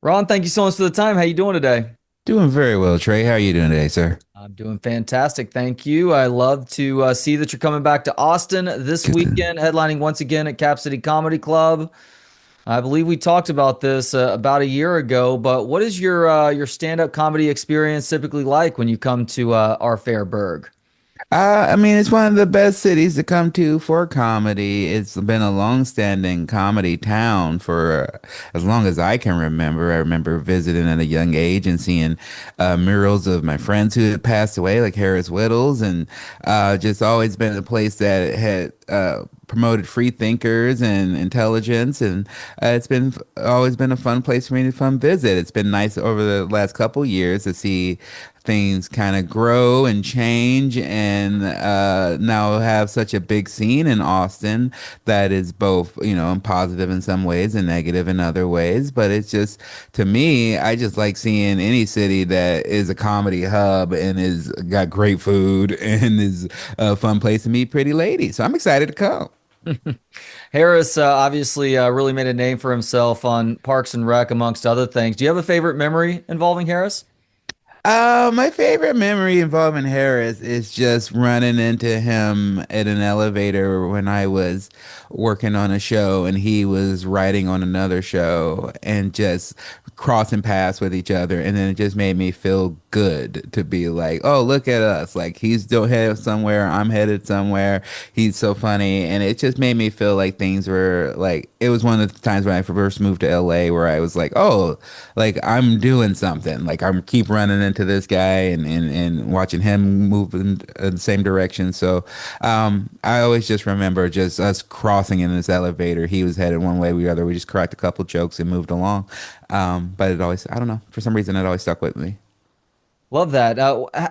Ron, thank you so much for the time. How you doing today? Doing very well, Trey. How are you doing today, sir? I'm doing fantastic. Thank you. I love to see that you're coming back to Austin this Good. weekend, headlining once again at Cap City Comedy Club. I believe we talked about this about a year ago, but what is your stand-up comedy experience typically like when you come to our Fairburg? I mean, it's one of the best cities to come to for comedy. It's been a long-standing comedy town for as long as I can remember. I remember visiting at a young age and seeing murals of my friends who had passed away, like Harris Whittles, and just always been a place that had promoted free thinkers and intelligence, and it's been always been a fun place for me to fun visit. It's been nice over the last couple years to see things kind of grow and change and now have such a big scene in Austin that is both, positive in some ways and negative in other ways. But it's just, to me, I just like seeing any city that is a comedy hub and is got great food and is a fun place to meet pretty ladies. So I'm excited to come. Harris obviously really made a name for himself on Parks and Rec, amongst other things. Do you have a favorite memory involving Harris? My favorite memory involving Harris is just running into him at an elevator when I was working on a show and he was writing on another show and just crossing paths with each other. And then it just made me feel good to be like, oh, look at us. Like he's still headed somewhere. I'm headed somewhere. He's so funny. And it just made me feel like things were like, it was one of the times when I first moved to LA where I was like, oh, like I'm doing something. Like I'm keep running into this guy and watching him move in the same direction. So I always just remember just us crossing in this elevator. He was headed one way, we other. We just cracked a couple jokes and moved along. But it always, I don't know, for some reason it always stuck with me. Love that.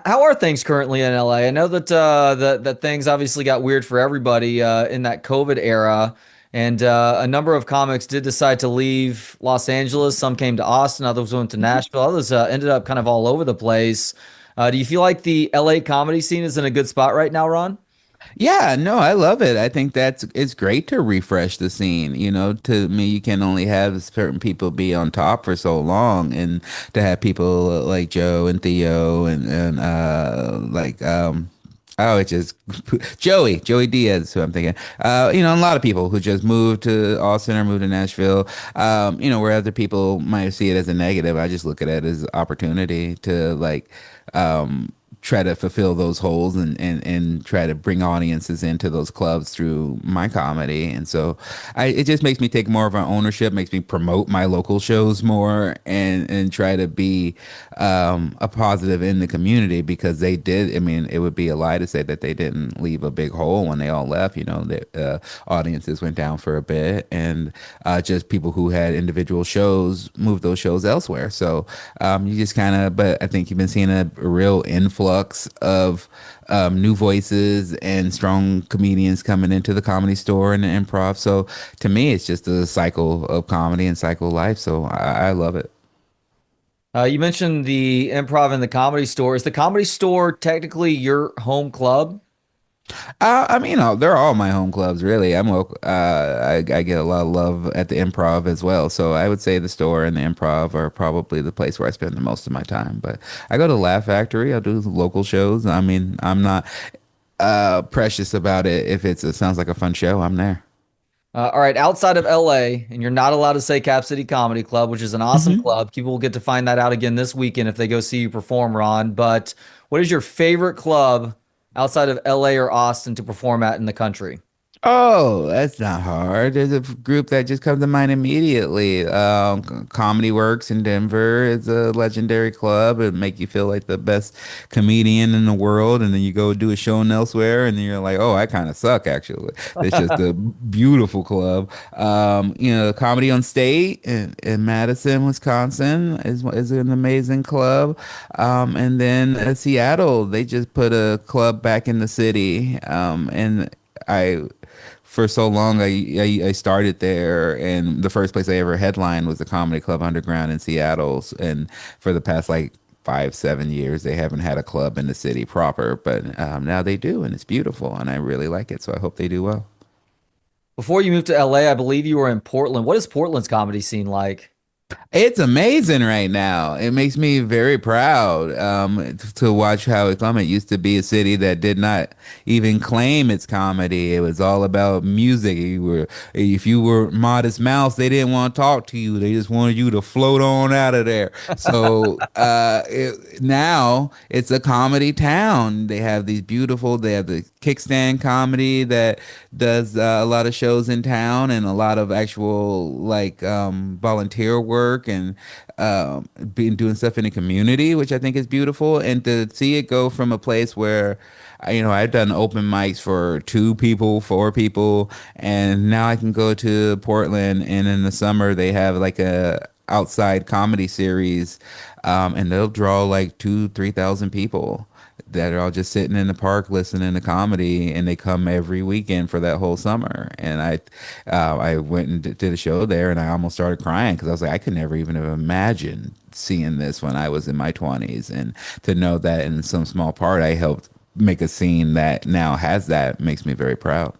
How are things currently in LA? I know that that things obviously got weird for everybody in that COVID era, and a number of comics did decide to leave Los Angeles. Some came to Austin, others went to Nashville, others ended up kind of all over the place. Do you feel like the LA comedy scene is in a good spot right now, Ron? Yeah, no, I love it. I think that's it's great to refresh the scene. You know, to me, you can only have certain people be on top for so long, and to have people like Joe and Theo and oh, it's just Joey Diaz, who I'm thinking. A lot of people who just moved to Austin or moved to Nashville. Where other people might see it as a negative, I just look at it as opportunity to try to fulfill those holes and try to bring audiences into those clubs through my comedy. And so it just makes me take more of an ownership, makes me promote my local shows more and try to be a positive in the community because they did. I mean, it would be a lie to say that they didn't leave a big hole when they all left. The audiences went down for a bit and just people who had individual shows moved those shows elsewhere. So you just kind of, but I think you've been seeing a real influx of new voices and strong comedians coming into the Comedy Store and the Improv. So to me, it's just a cycle of comedy and cycle of life. So I love it. You mentioned the Improv and the Comedy Store. Is the Comedy Store technically your home club? I mean, they're all my home clubs, really. I get a lot of love at the Improv as well. So I would say the store and the Improv are probably the place where I spend the most of my time. But I go to Laugh Factory. I'll do local shows. I mean, I'm not precious about it. If it sounds like a fun show, I'm there. All right, outside of LA, and you're not allowed to say Cap City Comedy Club, which is an awesome club. People will get to find that out again this weekend if they go see you perform, Ron. But what is your favorite club outside of LA or Austin to perform at in the country? Oh, that's not hard. There's a group that just comes to mind immediately. Comedy Works in Denver is a legendary club. It make you feel like the best comedian in the world, and then you go do a show elsewhere, and then you're like, oh, I kind of suck actually. It's just a beautiful club. Comedy on State in Madison, Wisconsin is an amazing club. And then Seattle, they just put a club back in the city. And I for so long I started there and the first place I ever headlined was the Comedy Club Underground in Seattle and for the past like 5, 7 years they haven't had a club in the city proper, but now they do, and it's beautiful, and I really like it. So I hope they do well. Before you moved to LA, I believe you were in Portland. What is Portland's comedy scene like? It's amazing right now. It makes me very proud to watch how it's come. It used to be a city that did not even claim its comedy. It was all about music. If you were Modest Mouse, they didn't want to talk to you. They just wanted you to float on out of there. So now it's a comedy town. They have the kickstand comedy that does a lot of shows in town and a lot of actual like volunteer work and being doing stuff in the community, which I think is beautiful. And to see it go from a place where I've done open mics for 2 people, 4 people, and now I can go to Portland and in the summer they have like a outside comedy series, and they'll draw like 2, 3 thousand people that are all just sitting in the park listening to comedy, and they come every weekend for that whole summer. And I went and did a show there, and I almost started crying because I was like, I could never even have imagined seeing this when I was in my 20s, and to know that in some small part I helped make a scene that now has that makes me very proud.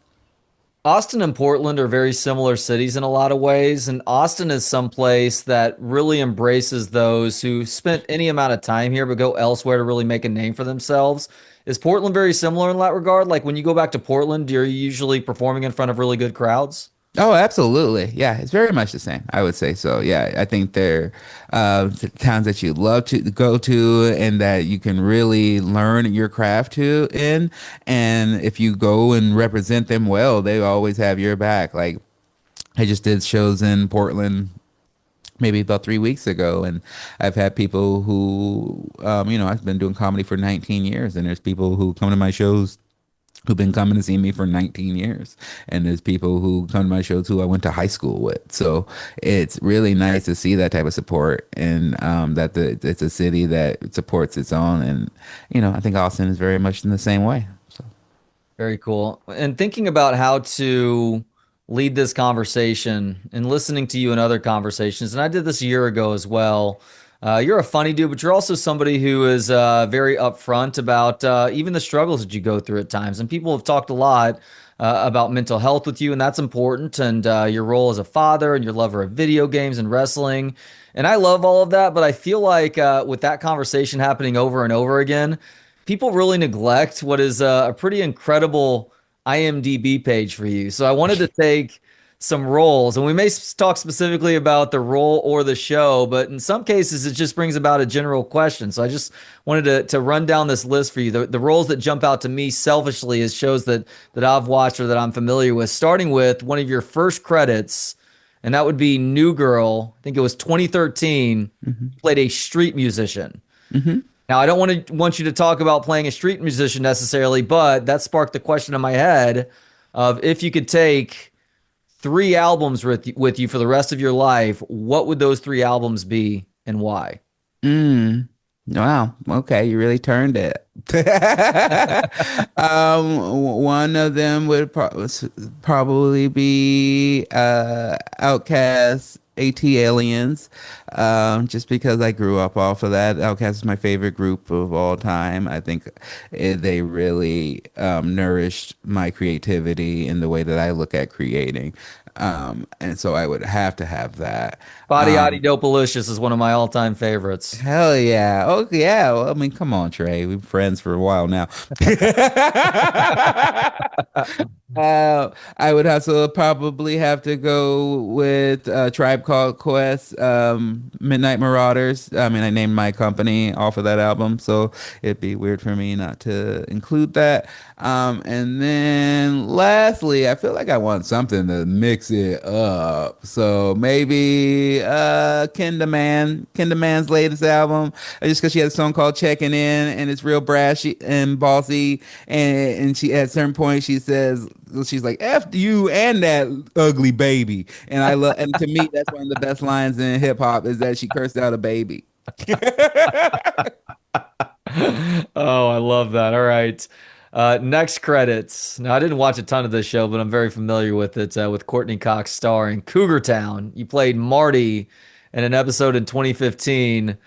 Austin and Portland are very similar cities in a lot of ways, and Austin is someplace that really embraces those who spent any amount of time here but go elsewhere to really make a name for themselves. Is Portland very similar in that regard? Like when you go back to Portland, are you usually performing in front of really good crowds? Oh, absolutely. Yeah, it's very much the same. I would say so. Yeah, I think they're towns that you love to go to and that you can really learn your craft to in. And if you go and represent them well, they always have your back. Like I just did shows in Portland maybe about 3 weeks ago, and I've had people who, I've been doing comedy for 19 years, and there's people who come to my shows who've been coming to see me for 19 years. And there's people who come to my shows who I went to high school with. So it's really nice to see that type of support, and that it's a city that supports its own. And, I think Austin is very much in the same way. So. Very cool. And thinking about how to lead this conversation and listening to you in other conversations, and I did this a year ago as well. You're a funny dude, but you're also somebody who is very upfront about even the struggles that you go through at times. And people have talked a lot about mental health with you, and that's important. And your role as a father and your lover of video games and wrestling. And I love all of that, but I feel like with that conversation happening over and over again, people really neglect what is a pretty incredible IMDb page for you. So I wanted to take some roles, and we may talk specifically about the role or the show, but in some cases it just brings about a general question. So I just wanted to run down this list for you. The roles that jump out to me selfishly as shows that I've watched or that I'm familiar with, starting with one of your first credits, and that would be New Girl. I think it was 2013. Hmm. You played a street musician. Hmm. Now, I don't want you to talk about playing a street musician necessarily, but that sparked the question in my head of if you could take 3 albums with you for the rest of your life, what would those 3 albums be and why? Mm. Wow. Okay, you really turned it. One of them would probably be Outcast, AT Aliens, just because I grew up off of that. Outcast is my favorite group of all time. I think they really nourished my creativity in the way that I look at creating. And so I would have to have that. Body Yaddy Um, Dopalicious is one of my all-time favorites. Hell yeah. Oh yeah. Well, I mean, come on, Trey. We've been friends for a while now. I would also probably have to go with Tribe Called Quest, Midnight Marauders. I mean, I named my company off of that album, so it'd be weird for me not to include that. And then lastly, I feel like I want something to mix it up. So maybe Kenda Man's latest album, just because she has a song called Checking In, and it's real brashy and bossy, and she at a certain point she says, she's like, F you and that ugly baby. And I love, and to me, that's one of the best lines in hip hop is that she cursed out a baby. Oh, I love that. All right. Next credits. Now, I didn't watch a ton of this show, but I'm very familiar with it, with Courtney Cox starring Cougar Town. You played Marty in an episode in 2015.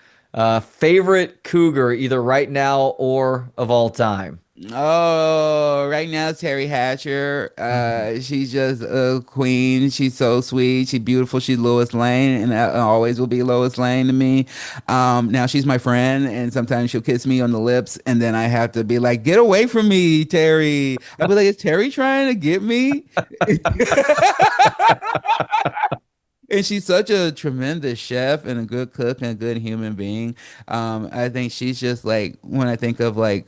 Favorite cougar, either right now or of all time? Oh, right now, Terry Hatcher. Mhm. She's just a queen. She's so sweet. She's beautiful. She's Lois Lane, and always will be Lois Lane to me. Now she's my friend, and sometimes she'll kiss me on the lips, and then I have to be like, "Get away from me, Terry." I'll be like, "Is Terry trying to get me?" And she's such a tremendous chef and a good cook and a good human being. I think she's just like when I think of like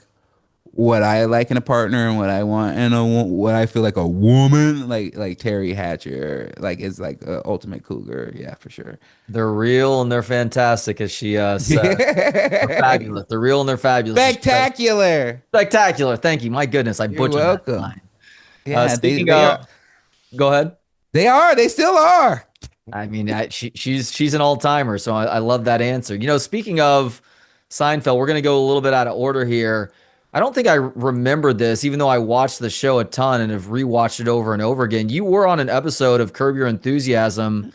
what I like in a partner and what I want and what I feel like a woman like Terry Hatcher like is like a ultimate cougar, yeah, for sure. They're real and they're fantastic, as she said. They're fabulous. They're real and they're fabulous, as she said. Spectacular. Spectacular. Thank you. My goodness, I You're butchered that welcome. line. Yeah, Speaking they of, are go ahead. they still are. I mean, she's an all timer, so I love that answer. Speaking of Seinfeld, we're gonna go a little bit out of order here. I don't think I remember this, even though I watched the show a ton and have rewatched it over and over again. You were on an episode of Curb Your Enthusiasm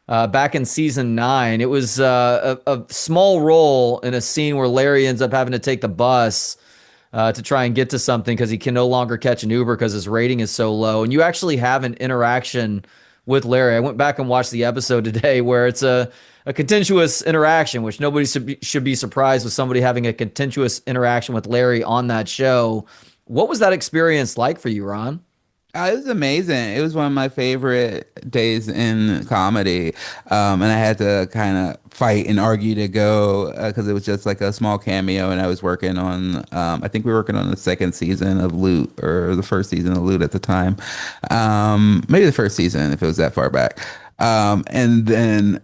back in season 9. It was a small role in a scene where Larry ends up having to take the bus to try and get to something because he can no longer catch an Uber because his rating is so low. And you actually have an interaction with Larry. I went back and watched the episode today where it's a contentious interaction, which nobody should be surprised with somebody having a contentious interaction with Larry on that show. What was that experience like for you, Ron? It was amazing. It was one of my favorite days in comedy. And I had to kind of fight and argue to go because it was just like a small cameo. And I was working on, I think we were working on the second season of Loot or the first season of Loot at the time. Maybe the first season if it was that far back. And then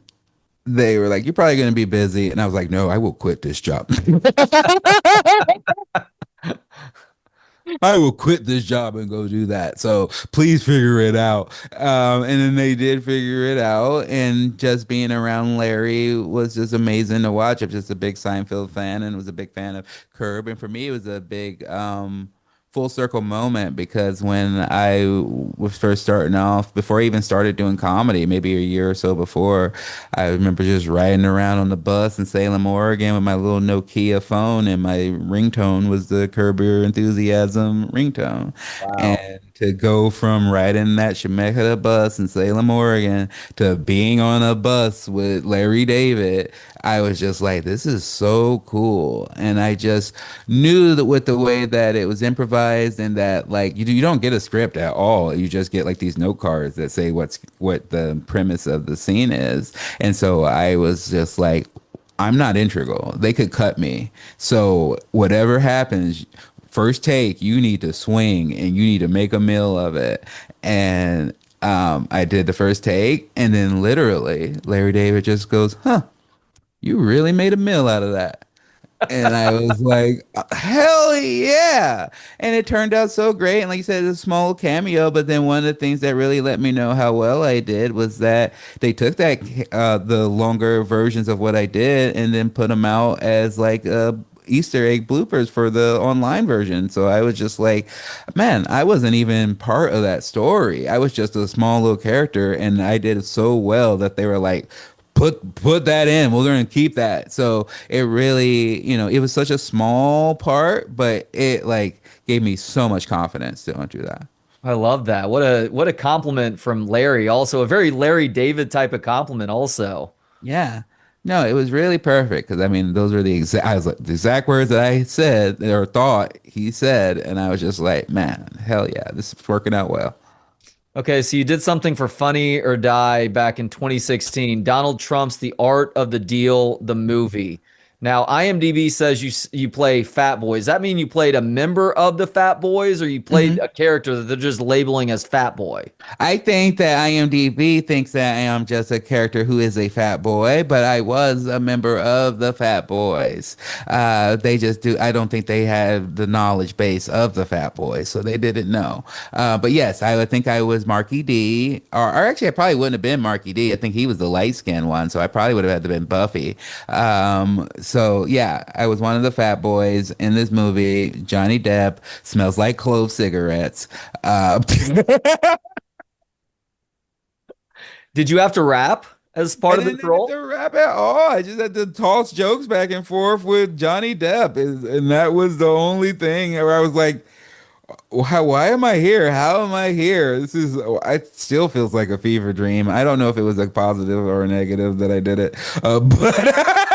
they were like, "You're probably going to be busy." And I was like, "No, I will quit this job." I will quit this job and go do that. So please figure it out. And then they did figure it out. And just being around Larry was just amazing to watch. I'm just a big Seinfeld fan and was a big fan of Curb. And for me, it was a big full circle moment because when I was first starting off, before I even started doing comedy, maybe a year or so before, I remember just riding around on the bus in Salem, Oregon with my little Nokia phone, and my ringtone was the Curb Your Enthusiasm ringtone. Wow. And to go from riding that Shemeketa bus in Salem, Oregon to being on a bus with Larry David, I was just like, this is so cool. And I just knew that with the way that it was improvised and that like you don't get a script at all. You just get like these note cards that say what the premise of the scene is. And so I was just like, I'm not integral. They could cut me. So whatever happens, first take, you need to swing and you need to make a meal of it. And I did the first take, and then literally Larry David just goes, "Huh, you really made a meal out of that." And I was like, hell yeah. And it turned out so great. And like you said, it's a small cameo. But then one of the things that really let me know how well I did was that they took the longer versions of what I did and then put them out as like Easter egg bloopers for the online version. So I was just like, man, I wasn't even part of that story. I was just a small little character. And I did so well that they were like, put that in. We're going to keep that. So it really, it was such a small part, but it like gave me so much confidence to do that. I love that. What a compliment from Larry. Also, a very Larry David type of compliment. Also, Yeah. No, it was really perfect because I mean, those were I was like the exact words that I said or thought he said, and I was just like, man, hell yeah, this is working out well. okay, so you did something for Funny or Die back in 2016. Donald Trump's The Art of the Deal, the movie. Now, IMDb says you play Fat Boy. Does that mean you played a member of the Fat Boys, or you played a character that they're just labeling as Fat Boy? I think that IMDb thinks that I am just a character who is a fat boy, but I was a member of the Fat Boys. They just do. I don't think they have the knowledge base of the Fat Boys, so they didn't know. But yes, I would think I was Marky D, or actually, I probably wouldn't have been Marky D. I think he was the light skinned one, so I probably would have had to been Buffy. So yeah, I was one of the Fat Boys in this movie. Johnny Depp smells like clove cigarettes. Uh, Did you have to rap as I part of this didn't have role? to rap at all. I just had to toss jokes back and forth with Johnny Depp, and that was the only thing where I was like, why am I here? How am I here? This is, it still feels like a fever dream. I don't know if it was a positive or a negative that I did it, but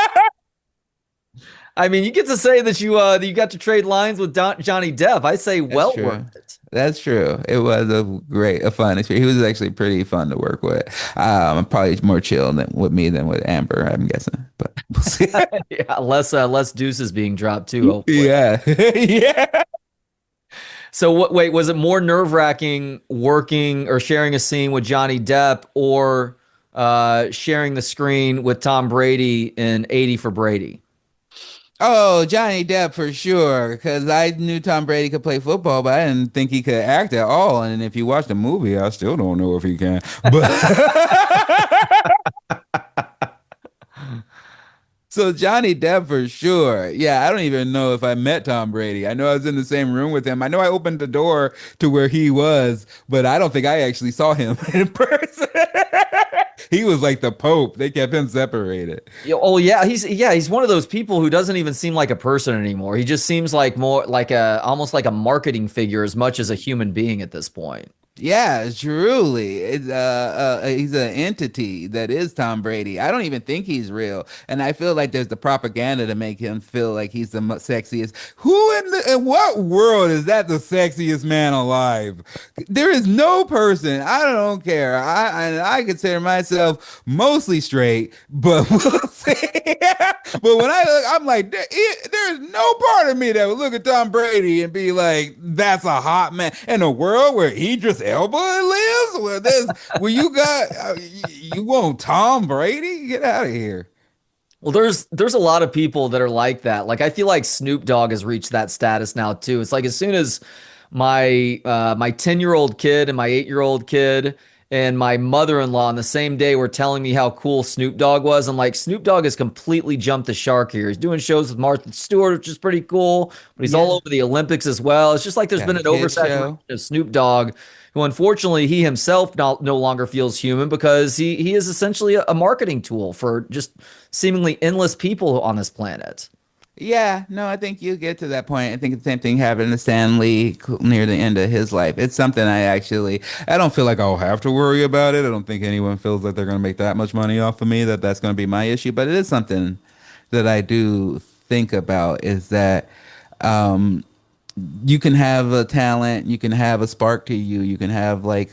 I mean, you get to say that you got to trade lines with Johnny Depp. I say that's well worth true. it. That's true. It was a fun experience. He was actually pretty fun to work with. Probably more chill than with me than with Amber, I'm guessing, but we'll see. Yeah, less deuces being dropped too, hopefully. Yeah. Yeah. So what, wait, was it more nerve-wracking working or sharing a scene with Johnny Depp or sharing the screen with Tom Brady in 80 for Brady? Oh, Johnny Depp for sure. Because I knew Tom Brady could play football, but I didn't think he could act at all. And if you watch the movie, I still don't know if he can. But so Johnny Depp for sure. Yeah, I don't even know if I met Tom Brady. I know I was in the same room with him. I know I opened the door to where he was, but I don't think I actually saw him in person. He was like the Pope. They kept him separated. Oh yeah, he's one of those people who doesn't even seem like a person anymore. He just seems like more like a almost like a marketing figure as much as a human being at this point. Yeah, truly. He's an entity that is Tom Brady. I don't even think he's real, and I feel like there's the propaganda to make him feel like he's the sexiest. In what world is that the sexiest man alive? There is no person. I don't care. I consider myself mostly straight, but we'll see. But when I look, I'm like, there's no part of me that would look at Tom Brady and be like, that's a hot man. In a world where Idris Elba lives, where you got, you want Tom Brady? Get out of here. Well, there's a lot of people that are like that. Like I feel like Snoop Dogg has reached that status now too. It's like as soon as my 10-year-old kid and my 8-year-old kid and my mother-in-law on the same day were telling me how cool Snoop Dogg was. I'm like, Snoop Dogg has completely jumped the shark here. He's doing shows with Martha Stewart, which is pretty cool, but he's all Yeah, over the Olympics as well. It's just like there's got been a an kid oversaturation show. of Snoop Dogg, who unfortunately he himself no longer feels human because he is essentially a marketing tool for just seemingly endless people on this planet. Yeah, no, I think you get to that point. I think the same thing happened to Stan Lee near the end of his life. It's something I don't feel like I'll have to worry about it. I don't think anyone feels like they're going to make that much money off of me, that's going to be my issue. But it is something that I do think about is that um, you can have a talent, you can have a spark to you, you can have like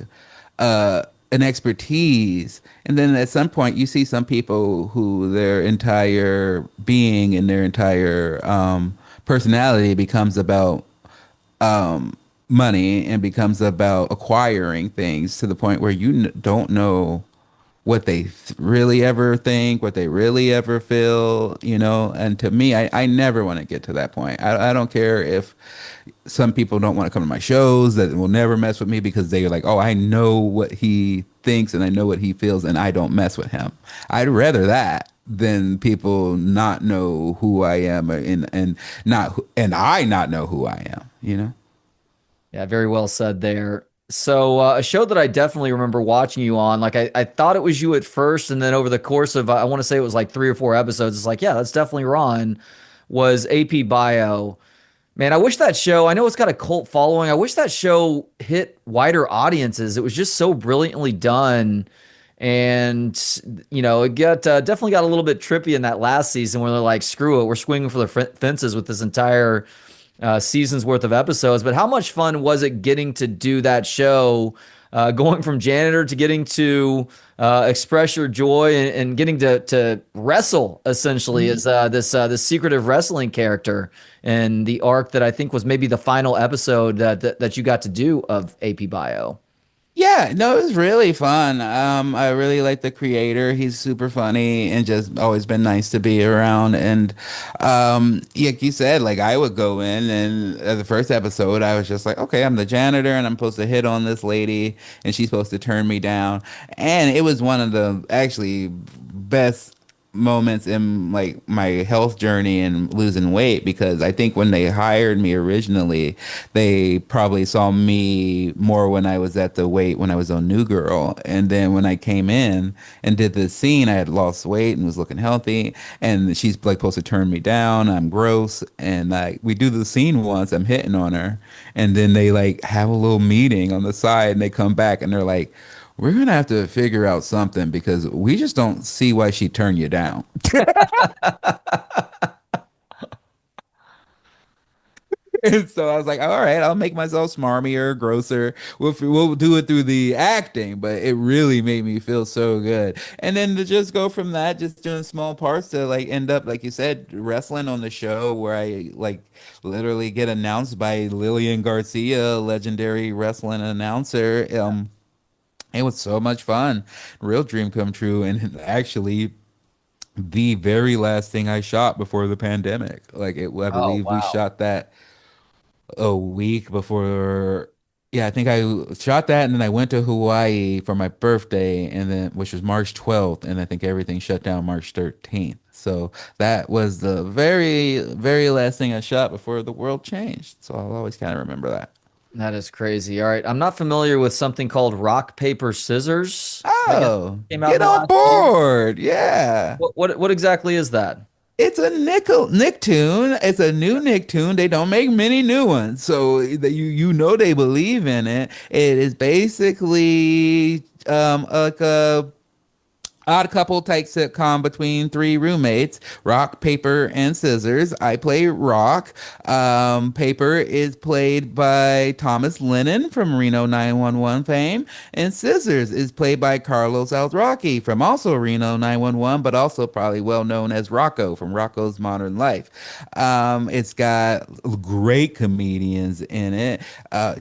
uh an expertise, and then at some point you see some people who their entire being and their entire personality becomes about um money and becomes about acquiring things to the point where you don't know what they really ever think, what they really ever feel, you know. And to me, I never want to get to that point. I don't care if some people don't want to come to my shows that will never mess with me because they're like, oh, I know what he thinks and I know what he feels and I don't mess with him. I'd rather that than people not know who I am and I not know who I am, you know? Yeah, very well said there. So, a show that I definitely remember watching you on, like I thought it was you at first, and then over the course of, I want to say it was like 3 or 4 episodes, it's like, yeah, that's definitely Ron, was AP Bio. Man, I wish that show, I know it's got a cult following. I wish that show hit wider audiences. It was just so brilliantly done. And, it definitely got a little bit trippy in that last season where they're like, screw it, we're swinging for the fences with this entire seasons worth of episodes. But how much fun was it getting to do that show, going from janitor to getting to express your joy and getting to wrestle essentially as this secretive wrestling character and the arc that I think was maybe the final episode that you got to do of AP Bio. Yeah, no, it was really fun. I really like the creator. He's super funny and just always been nice to be around. And like you said, like I would go in and the first episode, I was just like, okay, I'm the janitor and I'm supposed to hit on this lady and she's supposed to turn me down. And it was one of the actually best moments in like my health journey and losing weight, because I think when they hired me originally, they probably saw me more when I was at the weight when I was on New Girl. And then when I came in and did the scene, I had lost weight and was looking healthy. And she's like supposed to turn me down. I'm gross. And like we do the scene once, I'm hitting on her. And then they like have a little meeting on the side and they come back and they're like, we're gonna have to figure out something because we just don't see why she turned you down. And so I was like, all right, I'll make myself smarmier, grosser. We'll do it through the acting, but it really made me feel so good. And then to just go from that, just doing small parts to like end up, like you said, wrestling on the show where I like literally get announced by Lillian Garcia, legendary wrestling announcer. It was so much fun. Real dream come true. And actually, the very last thing I shot before the pandemic. I Oh, believe we wow. shot that a week before. Yeah, I think I shot that and then I went to Hawaii for my birthday and then which was March 12th and I think everything shut down March 13th. So that was the very, very last thing I shot before the world changed. So I'll always kind of remember that. That is crazy. All right. I'm not familiar with something called rock, paper, scissors. I guess Oh, came out in get the on last year. board. Yeah. What exactly is that? It's a Nicktoon. It's a new Nicktoon. They don't make many new ones, so you know they believe in it. It is basically like a odd couple type sitcom between three roommates, rock, paper, and scissors. I play rock. Paper is played by Thomas Lennon from Reno 911 fame, and scissors is played by Carlos Alzraki from also Reno 911, but also probably well known as Rocco from Rocco's Modern Life. It's got great comedians in it.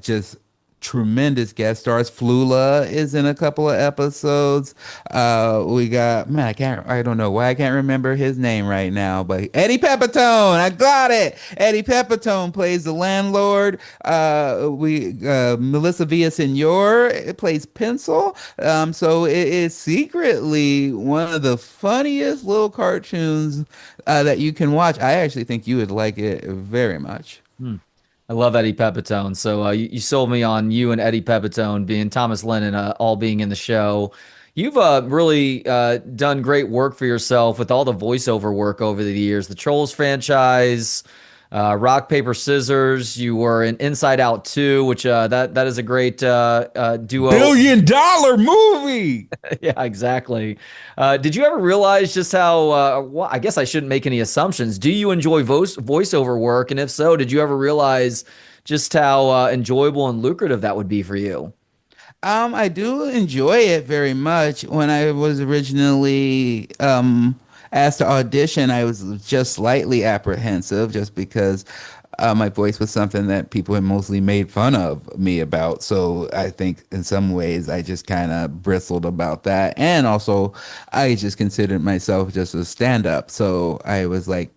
Just tremendous guest stars. Flula is in a couple of episodes. We got I don't know why I can't remember his name right now, but Eddie Pepitone. I got it. Eddie Pepitone plays the landlord. We Melissa Villasenor plays Pencil. So it is secretly one of the funniest little cartoons that you can watch. I actually think you would like it very much. Hmm. I love Eddie Pepitone. So you sold me on you and Eddie Pepitone being Thomas Lennon, all being in the show. You've really done great work for yourself with all the voiceover work over the years. The Trolls franchise, Rock Paper Scissors. You were in Inside Out 2, which that is a great duo. $1 billion movie. Yeah, exactly. Did you ever realize just how, well, I guess I shouldn't make any assumptions. Do you enjoy voiceover work? And if so, did you ever realize just how enjoyable and lucrative that would be for you? I do enjoy it very much. When I was originally asked to audition, I was just slightly apprehensive just because my voice was something that people had mostly made fun of me about. So I think in some ways I just kind of bristled about that. And also, I just considered myself just a stand-up. So I was like,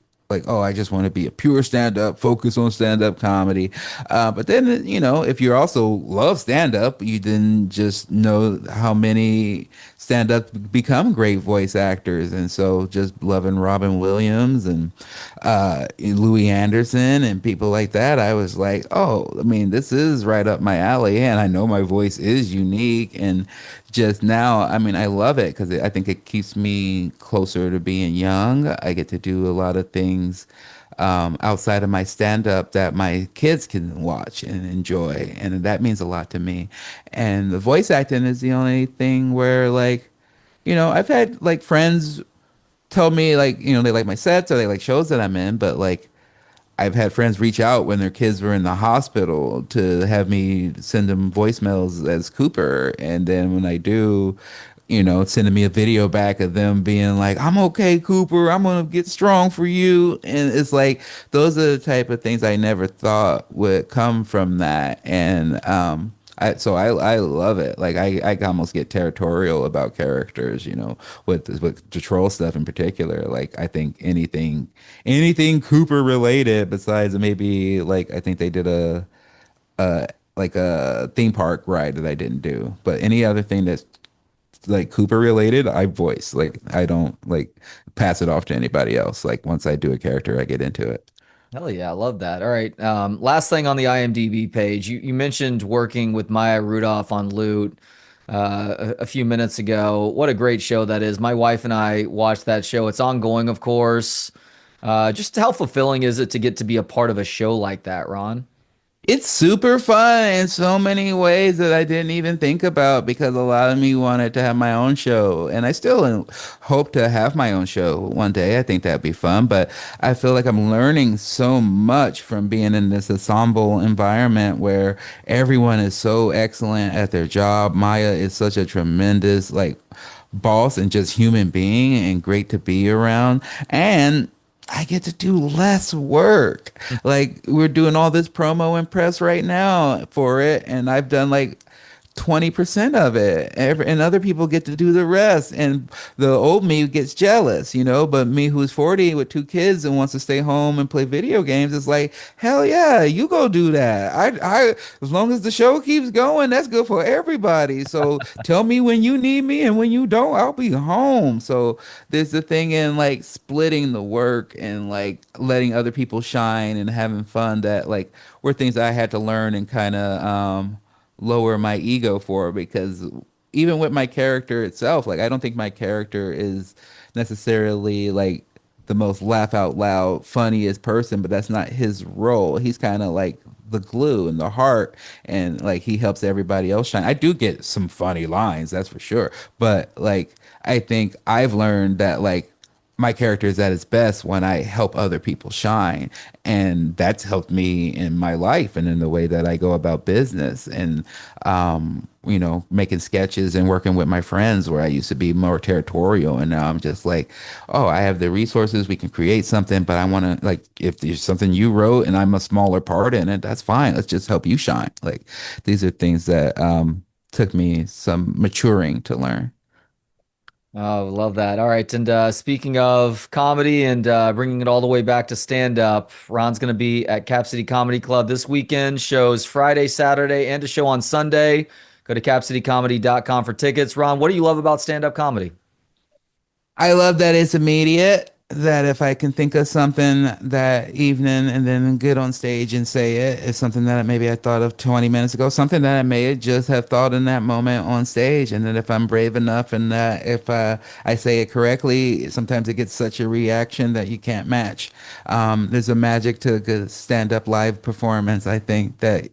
oh, I just want to be a pure stand-up, focus on stand-up comedy. But then, if you also love stand-up, you then just know how many stand-up become great voice actors. And so just loving Robin Williams and Louis Anderson and people like that, I was like, oh, I mean, this is right up my alley. And I know my voice is unique. And just now, I mean, I love it because I think it keeps me closer to being young. I get to do a lot of things outside of my stand up that my kids can watch and enjoy. And that means a lot to me. And the voice acting is the only thing where, like, I've had like friends tell me, like, they like my sets or they like shows that I'm in, but like, I've had friends reach out when their kids were in the hospital to have me send them voicemails as Cooper. And then when I do, sending me a video back of them being like, I'm okay, Cooper. I'm going to get strong for you. And it's like, those are the type of things I never thought would come from that. And, I love it. Like I can almost get territorial about characters, with the troll stuff in particular. Like I think anything Cooper related besides maybe like I think they did a like a theme park ride that I didn't do. But any other thing that's like Cooper related, I voice. Like I don't like pass it off to anybody else. Like once I do a character, I get into it. Hell yeah, I love that. All right. Last thing on the IMDb page, you mentioned working with Maya Rudolph on Loot a few minutes ago. What a great show that is. My wife and I watched that show. It's ongoing, of course. Just how fulfilling is it to get to be a part of a show like that, Ron? It's super fun in so many ways that I didn't even think about because a lot of me wanted to have my own show. And I still hope to have my own show one day. I think that'd be fun. But I feel like I'm learning so much from being in this ensemble environment where everyone is so excellent at their job. Maya is such a tremendous, like, boss and just human being and great to be around. And I get to do less work. Like we're doing all this promo and press right now for it, and I've done like 20% of it. And other people get to do the rest. And the old me gets jealous, you know, but me who's 40 with two kids and wants to stay home and play video games is like, hell yeah, you go do that. As long as the show keeps going, that's good for everybody. So tell me when you need me, and when you don't, I'll be home. So there's the thing in like splitting the work and like letting other people shine and having fun that like were things I had to learn and kind of, lower my ego for because even with my character itself, like I don't think my character is necessarily like the most laugh out loud funniest person, but that's not his role. He's kind of like the glue and the heart and like he helps everybody else shine. I do get some funny lines, that's for sure. But like I think I've learned that like my character is at its best when I help other people shine. And that's helped me in my life and in the way that I go about business and, you know, making sketches and working with my friends where I used to be more territorial. And now I'm just like, oh, I have the resources. We can create something, but I want to, like, if there's something you wrote and I'm a smaller part in it, that's fine. Let's just help you shine. Like, these are things that, took me some maturing to learn. Oh, love that. All right. And speaking of comedy and bringing it all the way back to stand up, Ron's going to be at Cap City Comedy Club this weekend. Shows Friday, Saturday, and a show on Sunday. Go to capcitycomedy.com for tickets. Ron, what do you love about stand up comedy? I love that it's immediate. That if I can think of something that evening and then get on stage and say it, it's something that maybe I thought of 20 minutes ago, something that I may just have thought in that moment on stage. And then if I'm brave enough and that if I say it correctly, sometimes it gets such a reaction that you can't match. There's a magic to a good stand-up live performance. I think that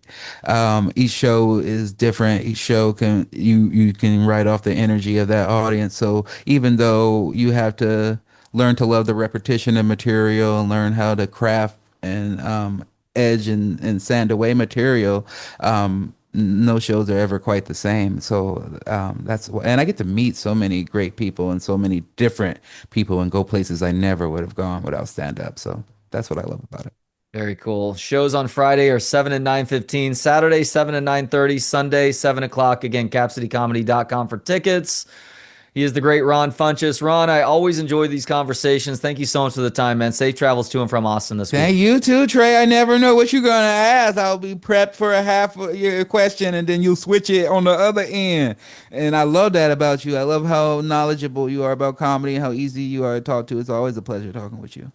each show is different. Each show you can write off the energy of that audience. So even though you have to learn to love the repetition of material and learn how to craft and edge and sand away material. No shows are ever quite the same. So and I get to meet so many great people and so many different people and go places I never would have gone without stand up. So that's what I love about it. Very cool. Shows on Friday are 7 and 9:15, Saturday 7 and 9:30, Sunday 7 o'clock. Again, capcitycomedy.com for tickets. He is the great Ron Funches. Ron, I always enjoy these conversations. Thank you so much for the time, man. Safe travels to and from Austin this week. Thank you too, Trey. I never know what you're gonna ask. I'll be prepped for a half of your question and then you'll switch it on the other end. And I love that about you. I love how knowledgeable you are about comedy and how easy you are to talk to. It's always a pleasure talking with you.